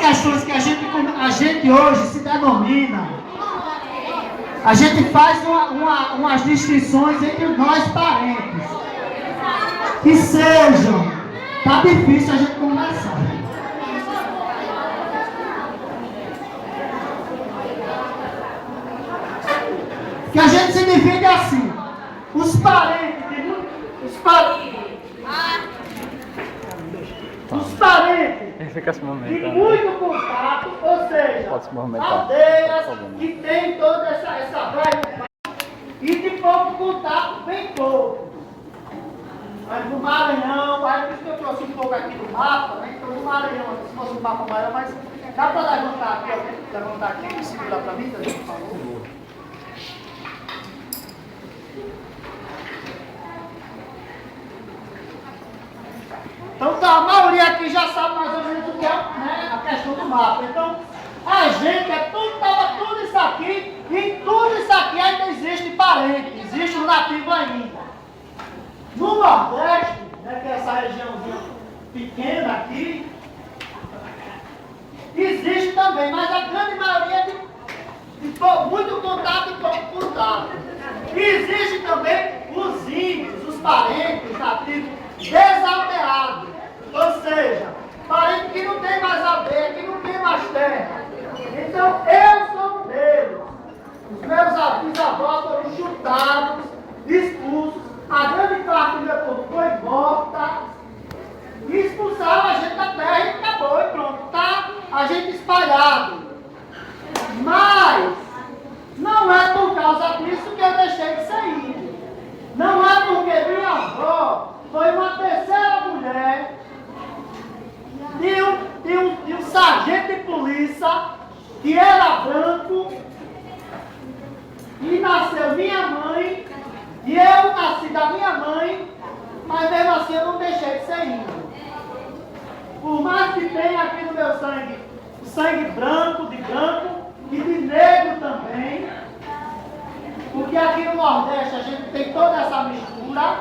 questões que a gente hoje se denomina, a gente faz umas distinções entre nós parentes, que sejam, tá difícil a gente conversar. Que a gente se divide assim, os parentes Fica se de movimentando. muito contato, ou seja, Pode se movimentar. aldeias que tem toda essa vibe, e de pouco contato, bem pouco. Mas no Maranhão, aí por isso que eu trouxe um pouco aqui do mapa, né? Então no Maranhão, se fosse um mapa maior, mas dá para levantar aqui, alguém levantar aqui e segurar para mim, por favor. Então tá, a maioria aqui já sabe mais ou menos o que é, né, a questão do mapa. Então, a gente, estava tudo isso aqui, e tudo isso aqui ainda existe parente, existe um nativo ainda. No Nordeste, né, que é essa regiãozinha pequena aqui, existe também, mas a grande maioria é de muito contato e pouco contato. E existe também os índios, os parentes nativos desaldeados. Ou seja, parente que não tem mais aldeia, que não tem mais terra. Então, eu sou um deles. Os meus bisavós foram chutados, expulsos, a grande parte do meu povo foi morta, e expulsaram a gente da terra e acabou, e pronto, tá a gente espalhado. Mas, não é por causa disso que eu deixei de ser índio. Não é porque minha avó foi uma terceira mulher de um sargento de polícia que era branco e nasceu minha mãe e eu nasci da minha mãe, mas mesmo assim eu não deixei de ser índio. Por mais que tenha aqui no meu sangue o sangue branco e de negro também, porque aqui no Nordeste a gente tem toda essa mistura.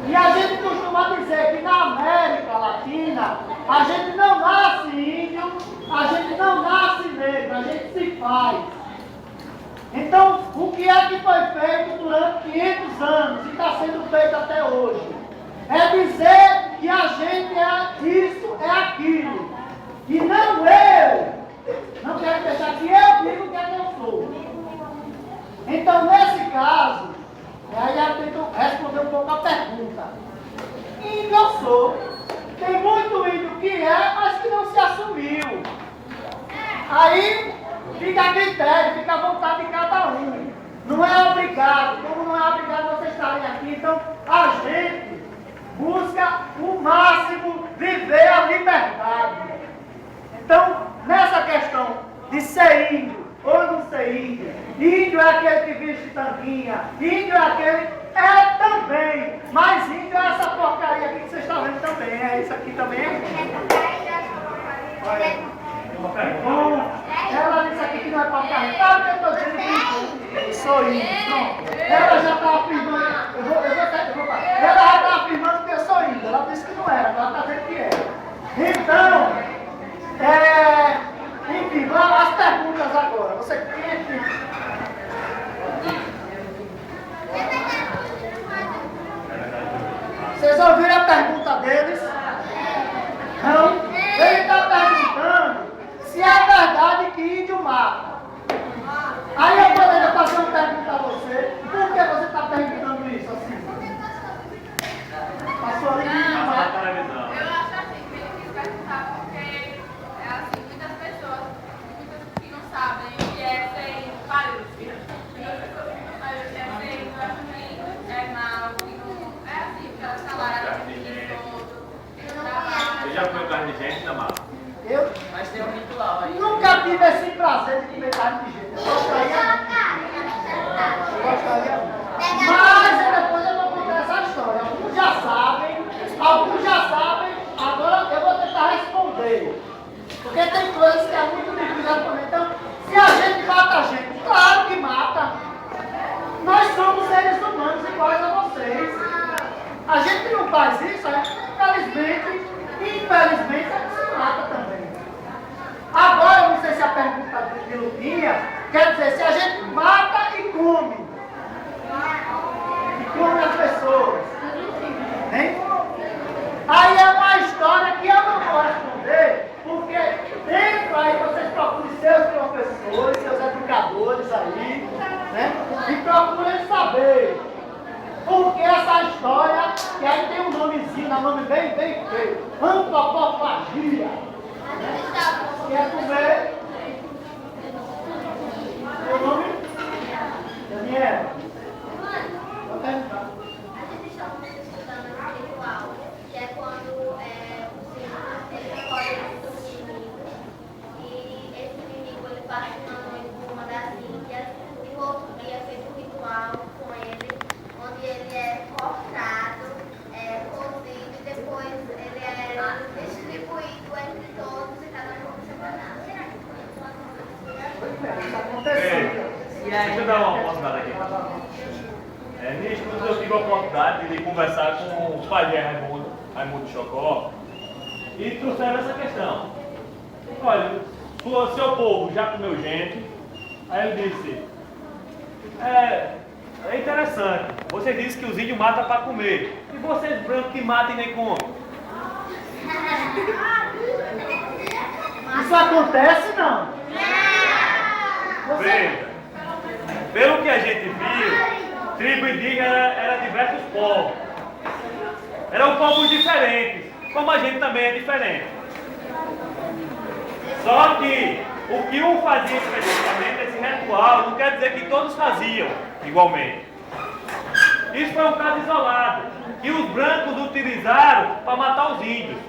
E a gente costuma dizer que na América Latina a gente não nasce índio, a gente não nasce negro, a gente se faz. Então, o que é que foi feito durante 500 anos e está sendo feito até hoje? É dizer que a gente é isso, é aquilo. E não eu. Não quero deixar que eu digo que eu sou. Então, nesse caso, aí eu tento responder um pouco a pergunta. Índio eu sou. Tem muito índio que é, mas que não se assumiu. Aí fica a critério, fica à vontade de cada um. Não é obrigado, como não é obrigado vocês estarem aqui, então a gente busca o máximo viver a liberdade. Então, nessa questão de ser índio ou não ser índio, índio é aquele que veste tanguinha, índio é aquele, é também, mas índio é essa porcaria aqui que vocês estão vendo também, é isso aqui também. Bom, ela disse aqui que não é porcaria, sabe o que eu estou dizendo que eu sou índio, pronto. Ela já está afirmando, ela já está afirmando que eu sou índio, ela disse que não era, ela está dizendo que é. Então, enfim, vamos às perguntas agora. Você Vocês ouviram a pergunta deles? Não? Ele está perguntando se é verdade que índio mata. Aí eu poderia fazer uma pergunta a você. Por que você está perguntando isso assim? Passou ali que índio mata. Eu acho assim, que ele quis perguntar porque é assim, muitas pessoas que não sabem o que é ser parente. Muitas pessoas que não sabem o que é ser índio, acham que é mal, que não é assim, porque elas falaram Você já comeu carne de gente, Tamar? Eu Mas tem um ritual aí. nunca tive esse prazer de comer carne de gente. Eu gostaria muito. Eu gostaria muito. Mas depois eu vou contar essa história. Alguns já sabem, agora eu vou tentar responder. Porque tem coisas que é muito difícil de responder. Então, se a gente mata a gente, claro que mata. Nós somos seres humanos iguais a vocês. A gente não faz isso, a gente infelizmente a gente se mata também. Quer dizer, se a gente mata e come as pessoas, hein? Aí é uma história que eu não vou responder, porque dentro aí vocês procurem seus professores, seus educadores aí, né? E procurem saber por que essa história, que aí tem um nomezinho, um nome bem feio, antropofagia, né? Que é comer. Seu nome? Daniel. Vou perguntar. A gente estava estudando um ritual, que é quando ele escolhe um inimigo, e esse inimigo ele passa uma noite por uma das Índias, e no outro dia é feito um ritual com ele, onde ele é cortado, cozido, e depois ele é distribuído entre todos e cada um com seu pedaço. Isso aconteceu. Deixa eu dar uma oportunidade aqui. Minha esposa, eu tive a oportunidade de conversar com o pai de Raimundo Chocó, e trouxeram essa questão. Olha, seu povo já comeu gente? Aí ele disse, é interessante, você disse que os índios matam para comer, e vocês brancos que matam e nem comem? Isso acontece, não? Veja, pelo que a gente viu, tribo indígena era diversos povos. Eram povos diferentes, como a gente também é diferente. Só que o que um fazia especificamente, esse ritual, não quer dizer que todos faziam igualmente. Isso foi um caso isolado, que os brancos utilizaram para matar os índios.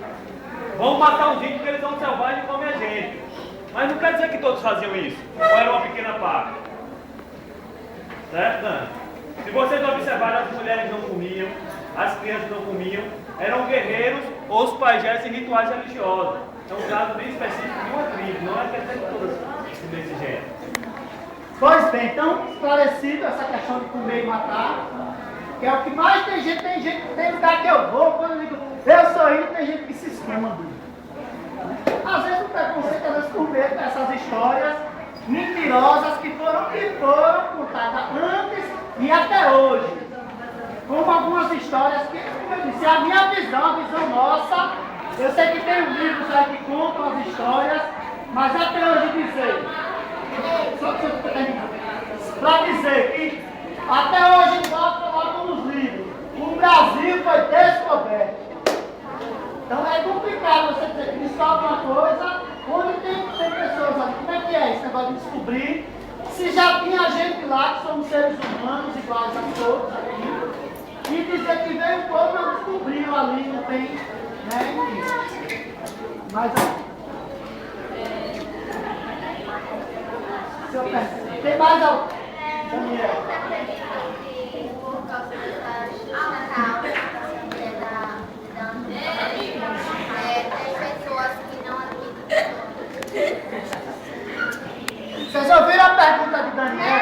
Vão matar os índios porque eles são selvagens e comem a gente. Mas não quer dizer que todos faziam isso, ou era uma pequena parte. Certo, Dani? Se vocês observarem, as mulheres não comiam, as crianças não comiam, eram guerreiros ou os pajés em rituais religiosos. É um caso bem específico de uma tribo, não é questão de todas desse jeito. Pois bem, então, esclarecido essa questão de comer e matar, que é o que mais tem gente, tem lugar que eu vou, quando eu digo, eu sou índio, tem gente que se esquema dele. Às vezes o preconceito, às vezes por medo dessas histórias mentirosas que foram contadas antes e até hoje. Como algumas histórias que, como eu disse, a minha visão, a visão nossa, eu sei que tem livros aí que contam as histórias, mas até hoje dizer, para dizer que até hoje nós colocamos nos livros, o Brasil foi descoberto. Então é complicado você dizer que descobre uma coisa onde tem pessoas ali. Como é que é esse negócio de descobrir se já tinha gente lá que somos seres humanos iguais a todos aqui e dizer que veio um povo e não descobriu ali, não tem, né, isso. Mas se eu penso, tem mais algum? Daniel. Tem pessoas que não acreditam. Vocês ouviram a pergunta de Daniel?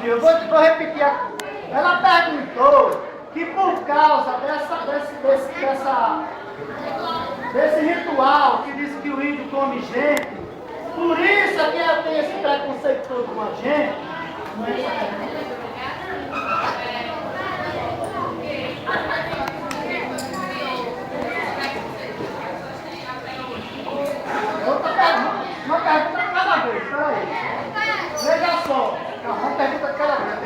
Eu vou repetir. Ela perguntou que por causa desse ritual que diz que o índio come gente, por isso é que ela tem esse preconceito todo com a gente. Não é essa pergunta? Outra pergunta, uma pergunta de cada vez, peraí. Veja só, uma pergunta de cada vez.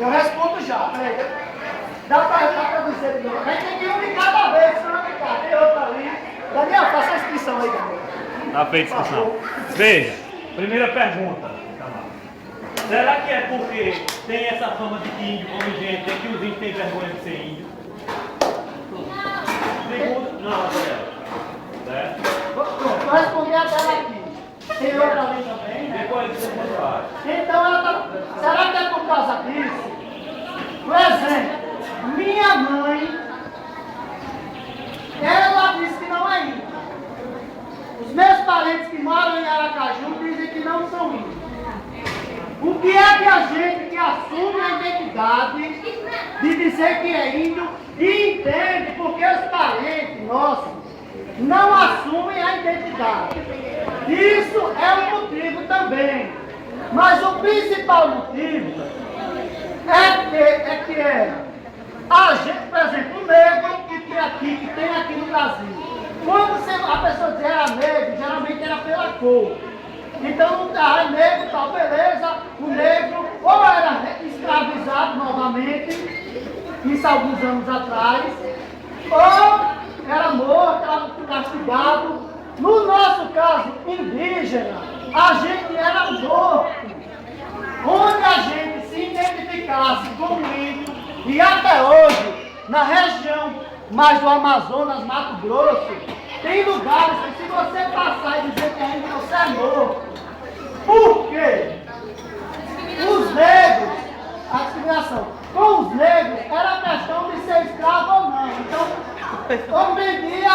Eu respondo já, peraí. Dá para dizer de novo. Mas tem que um de cada vez, senão não ficar. Tem outro ali. Daniel, faça a inscrição aí, Daniel. Tá feita a inscrição. Veja, primeira pergunta. Será que é porque tem essa fama de que índio come gente, é que os índios têm vergonha de ser índio? Segundo, não, Rafael. Certo? Pronto, vou responder a dela aqui. Tem outra ali também, né? Depois você faz. Então ela tá. Será que é por causa disso? Por exemplo, minha mãe, ela disse que não é índio. Os meus parentes que moram em Aracaju dizem que não são índios. O que é que a gente, que que assume a identidade de dizer que é índio e entende porque os parentes nossos não assumem a identidade. Isso é um motivo também. Mas o principal motivo é que a gente, por exemplo, o negro que tem aqui no Brasil. Quando a pessoa diz era negro, geralmente era pela cor. Então, negro, tal, beleza, o negro ou era escravizado novamente, isso há alguns anos atrás, ou era morto, era castigado. No nosso caso, indígena, a gente era morto. Onde a gente se identificasse como índio, e até hoje, na região mais do Amazonas, Mato Grosso, tem lugares que se você passar e dizer que é índio, você é morto. Por quê? Os negros, a discriminação, com os negros era questão de ser escravo ou não. Então, hoje em dia,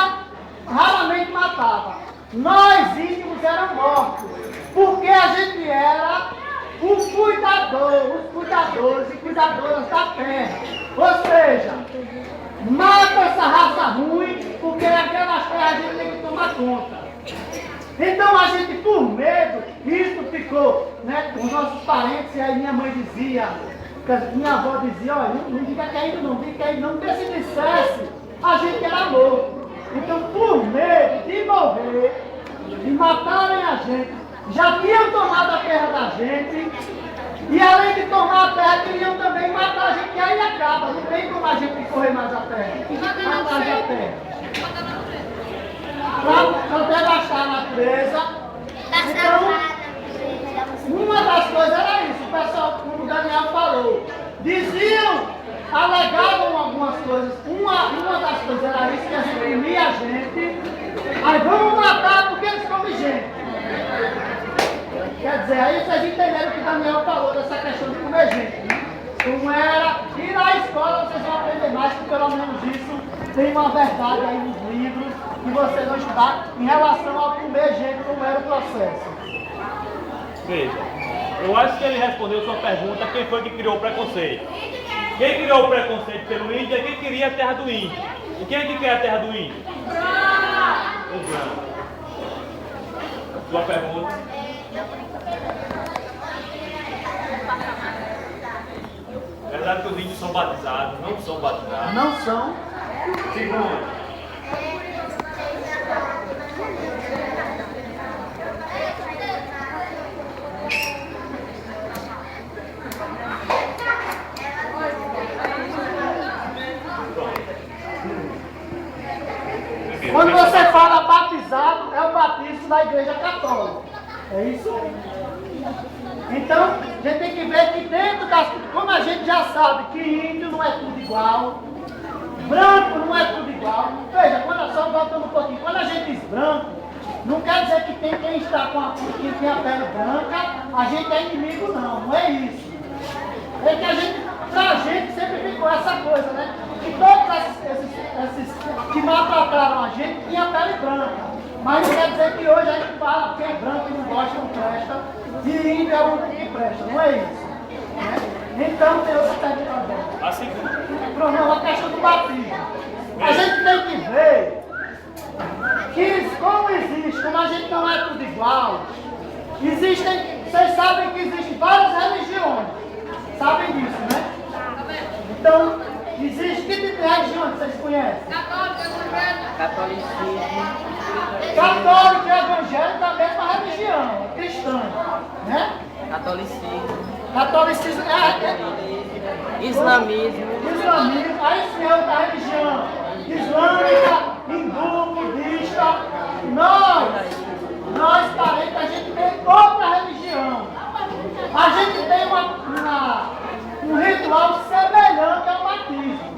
raramente matava. Nós índios éramos mortos, porque a gente era os cuidadores e cuidadoras da terra. Ou seja, mata essa raça ruim, porque aquelas terras a gente tem que tomar conta. Então a gente, por medo, isso ficou, né? Os nossos parentes, e aí minha mãe dizia, minha avó dizia, olha, não diga que é índio não, diga que é índio não, porque se dissesse, a gente era morto. Então, por medo de morrer, de matarem a gente, já tinham tomado a terra da gente, e além de tomar a terra, queriam também matar a gente, e aí acaba, não tem como a gente correr mais a terra, matar a terra. Para devastar a natureza. Então, uma das coisas era isso, o pessoal, como o Daniel falou, alegavam algumas coisas, uma das coisas era isso, que reprimia a gente, aí vamos matar porque eles comem gente. Quer dizer, aí vocês entenderam o que o Daniel falou dessa questão de comer gente, né? Como era, e na escola vocês vão aprender mais, que pelo menos isso tem uma verdade aí nos livros, que vocês vão estudar em relação ao comer gente, como era o processo. Veja, eu acho que ele respondeu sua pergunta, quem foi que criou o preconceito? Quem criou o preconceito pelo índio é quem queria a terra do índio. E quem é que quer a terra do índio? O branco. Sua pergunta. É verdade que os índios são batizados, não são batizados. Não são. Segundo. Quando você fala batizado, é o batismo da Igreja Católica. É isso? Então, a gente tem que ver que dentro das... Como a gente já sabe que índio não é tudo igual, branco não é tudo igual. Veja, só voltando um pouquinho, quando a gente diz branco, não quer dizer que tem quem está quem tem a pele branca, a gente é inimigo, não é isso. É que pra gente sempre ficou essa coisa, né? Que todos esses que maltrataram a gente tinham pele branca. Mas não quer dizer que hoje a gente fala que é branco e não gosta, não presta, e índio é o único que presta, não é isso. Né? Então tem outra pergunta também. A segunda. Não, a questão do batismo. A gente tem que ver que como existe, como a gente não é tudo igual, vocês sabem que existem várias religiões. Sabem disso, né? Então, existe que tipo de religião que vocês conhecem? Católico e evangélico é a mesma religião, é cristã, né? Catolicismo Islamismo. Aí sim é outra religião, islâmica, hindu, budista. Nós parentes, a gente tem outra religião. A gente tem um ritual semelhante ao batismo,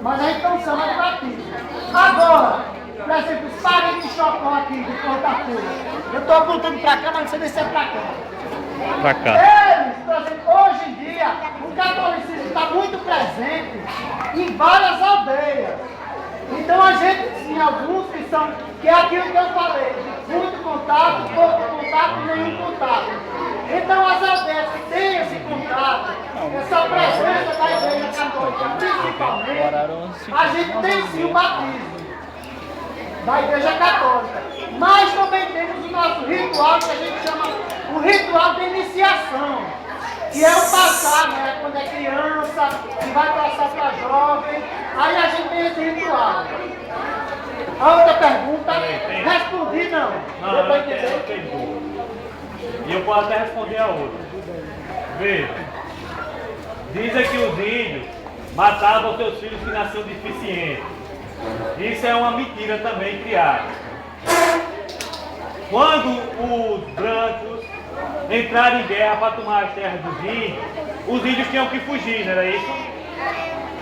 mas a gente não chama de batismo. Agora, por exemplo, os parentes de Chocó aqui, de Porta-Feira, eu estou apontando para cá, mas não sei nem se é para cá. Pra cá. Eles, por exemplo, hoje em dia, o catolicismo está muito presente em várias aldeias. Então a gente tem alguns que é aquilo que eu falei, muito contato, pouco contato, nenhum contato. Então as aldeias que têm esse contato, essa presença da Igreja Católica, principalmente, a gente tem sim o batismo da Igreja Católica. Mas também temos o nosso ritual, que a gente chama o ritual de iniciação, que é o passar, né? Quando é criança, que vai passar para jovem, aí a gente tem esse ritual. A outra pergunta, respondi não. Não, eu tenho. E eu posso até responder a outra. Veja, dizem que os índios matavam seus filhos que nasciam deficientes. Isso é uma mentira também criada. Quando os brancos entraram em guerra para tomar as terras dos índios, os índios tinham que fugir, não era isso?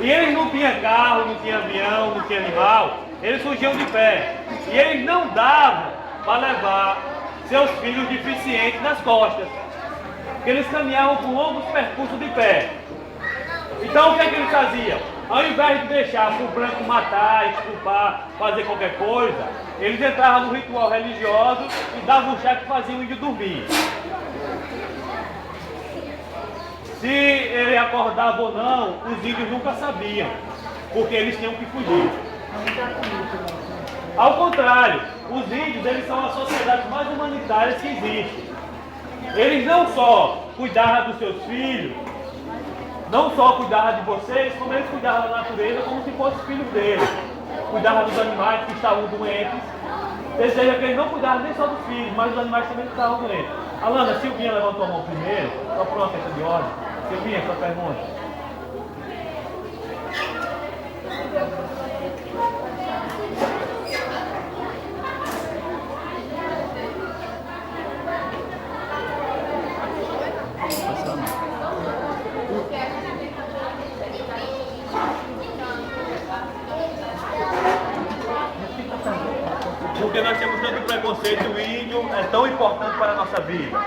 E eles não tinham carro, não tinham avião, não tinham animal, eles fugiam de pé. E eles não davam para levar seus filhos deficientes nas costas, porque eles caminhavam por longos percursos de pé. Então o que é que eles faziam? Ao invés de deixar o branco matar, estuprar, fazer qualquer coisa, eles entravam no ritual religioso e davam um chá que fazia o índio dormir. Se ele acordava ou não, os índios nunca sabiam, porque eles tinham que fugir. Ao contrário, os índios eles são as sociedades mais humanitárias que existem. Eles não só cuidavam dos seus filhos, não só cuidavam de vocês, como eles cuidavam da natureza como se fossem filhos deles. Cuidavam dos animais que estavam doentes. Ou seja, que eles não cuidavam nem só dos filhos, mas os animais também estavam doentes. Alana, Silvinha levantou a mão primeiro, só por uma questão de ordem. Silvinha, sua pergunta. Porque nós temos tanto preconceito, o índio é tão importante para a nossa vida.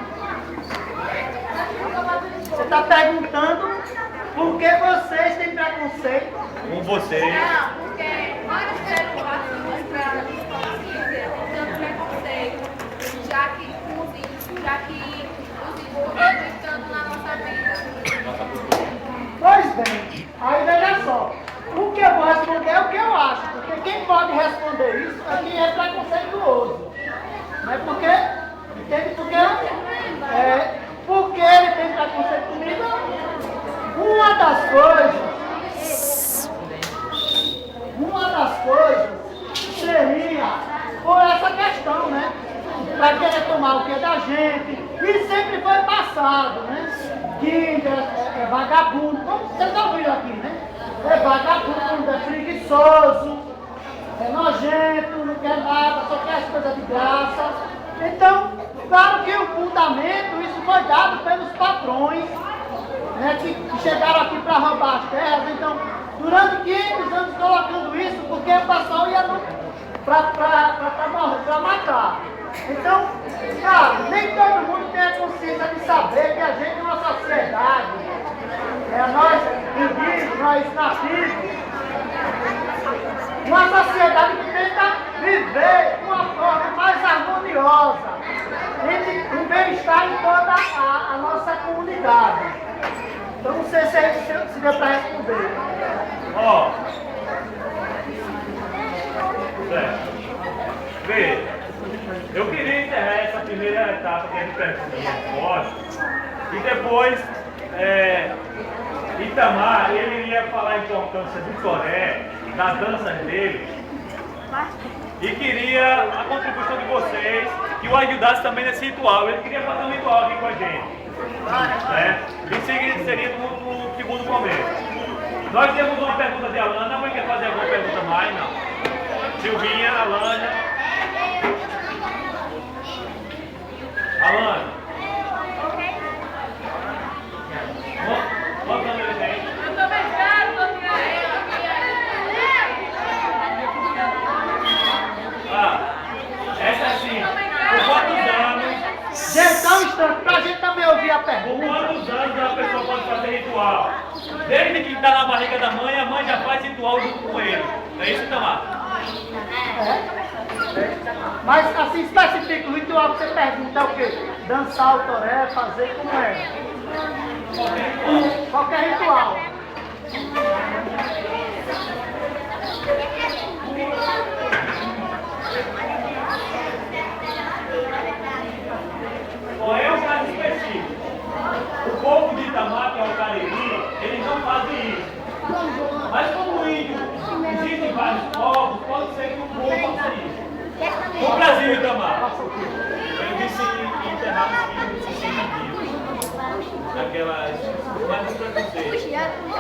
Você está perguntando por que vocês têm preconceito? Com vocês. Não, porque várias pessoas para tanto preconceito, já que os índios estão estando na nossa vida. Pois bem, aí veja só, o que eu vou responder é o que eu acho, porque quem pode responder isso é quem é preconceituoso. Não é porque, entende? Porque ele tem preconceito comigo. Uma das coisas seria por essa questão, né? Para querer tomar o que é da gente, e sempre foi passado, né? Que é vagabundo, como vocês ouviram aqui, né? É vagabundo, é preguiçoso, é nojento, não quer nada, só quer as coisas de graça. Então, claro que o fundamento, isso foi dado pelos patrões, né, que chegaram aqui para roubar as terras. Então, durante 500 anos colocando isso, porque o pessoal ia para matar. Então, sabe, nem todo mundo tem a consciência de saber que a gente é uma sociedade, nós indígenas, nós nativos, uma sociedade que tenta viver de uma forma mais harmoniosa, um bem-estar em toda a nossa comunidade. Então não sei se deu para responder. Ó. Certo. Veja, eu queria encerrar essa primeira etapa que é de perguntas e respostas, e depois Itamar, ele iria falar a importância do Toré, das danças dele, e queria a contribuição de vocês, que o ajudasse também nesse ritual. Ele queria fazer um ritual aqui com a gente, né? Em seguida seria no segundo momento. Nós temos uma pergunta de Alana. Alguém quer fazer alguma pergunta mais? Não. Silvinha, Alana. Alana. Quantos anos ele tem? Eu tô brincando, tô Essa sim. Por quantos anos? Gente, só um instante, para a gente também ouvir a Por pergunta. quantos anos a pessoa pode fazer ritual? Desde que está na barriga da mãe, a mãe já faz ritual junto com ele. Não é isso, Itamar? Mas assim, especifica o ritual que você pergunta é o quê? Dançar o toré, fazer como é? Qualquer ritual. Bom, é um caso específico. O povo de Itamar, que é o Cariri, eles não fazem isso. Mas como o índio, existem vários povos, pode ser que o povo faça isso. No Brasil, Itamar, eu disse enterrar os filhos de 60 dias. Naquelas... Mas não preconceito.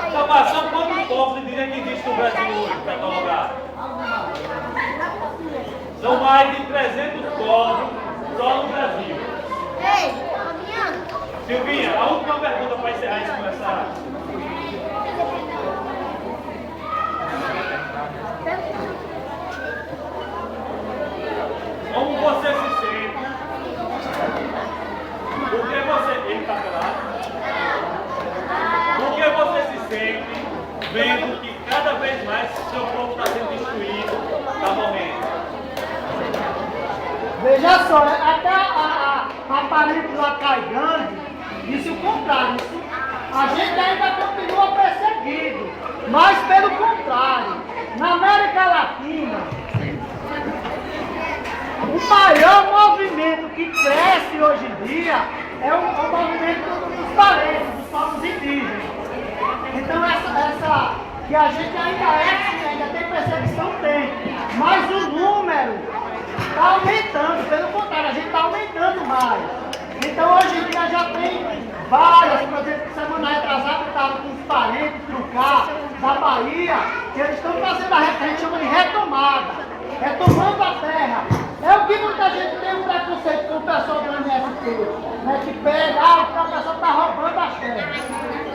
Itamar, são quantos povos dizem que existe no Brasil hoje, para catalogar? São mais de 300 povos só no Brasil. Ei, Silvinha, a última pergunta para encerrar isso com essa... Como você se sente? Por que você... Ele está pelado? Por que você se sente vendo que cada vez mais seu povo está sendo destruído, está morrendo? Veja só, até a parente lá Caigande disse o contrário. A gente ainda continua perseguido, mas pelo contrário, na América Latina, o maior movimento que cresce hoje em dia é o movimento dos parentes, dos povos indígenas. Então essa que a gente ainda tem perseguição, tem, mas o número está aumentando, pelo contrário, a gente está aumentando mais. Então hoje em dia já tem várias, por exemplo, semana retrasada eu estava com os parentes Trucar da Bahia, que eles estão fazendo a gente chama de retomada, retomando a terra. É o que muita gente tem um preconceito com o pessoal do MST, né, que pega, porque o pessoal está roubando as terras.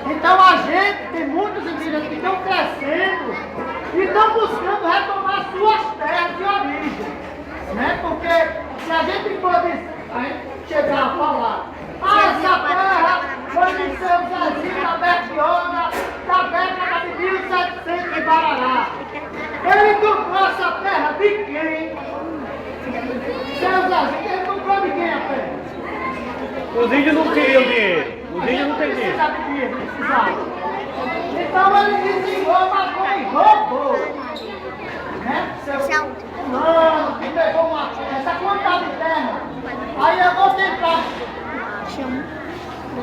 Então a gente tem muitos indígenas que estão crescendo e estão buscando retomar suas terras de origem. Né? Porque se a gente for chegar a falar, essa terra foi de seu Zezinho da Bertioga, da década de 1700 em Barará. Ele comprou essa terra de quem? Seu Zezinho, ele comprou de quem a terra? Os índios não queriam dinheiro. Os índios não têm dinheiro. Precisa de dinheiro, precisava. Então ele desligou, matou e roubou. Né? Seu mano, que pegou essa quantidade de terra. Aí eu vou tentar.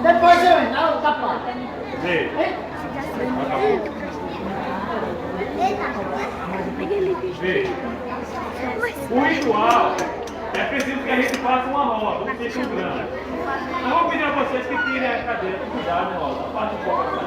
Depois eu entro na outra parte. Vê. Vê. O ritual é preciso que a gente faça uma roda, um círculo grande. Eu vou pedir a vocês que tirem a cadeira, cuidado, roda. Faça um pouco.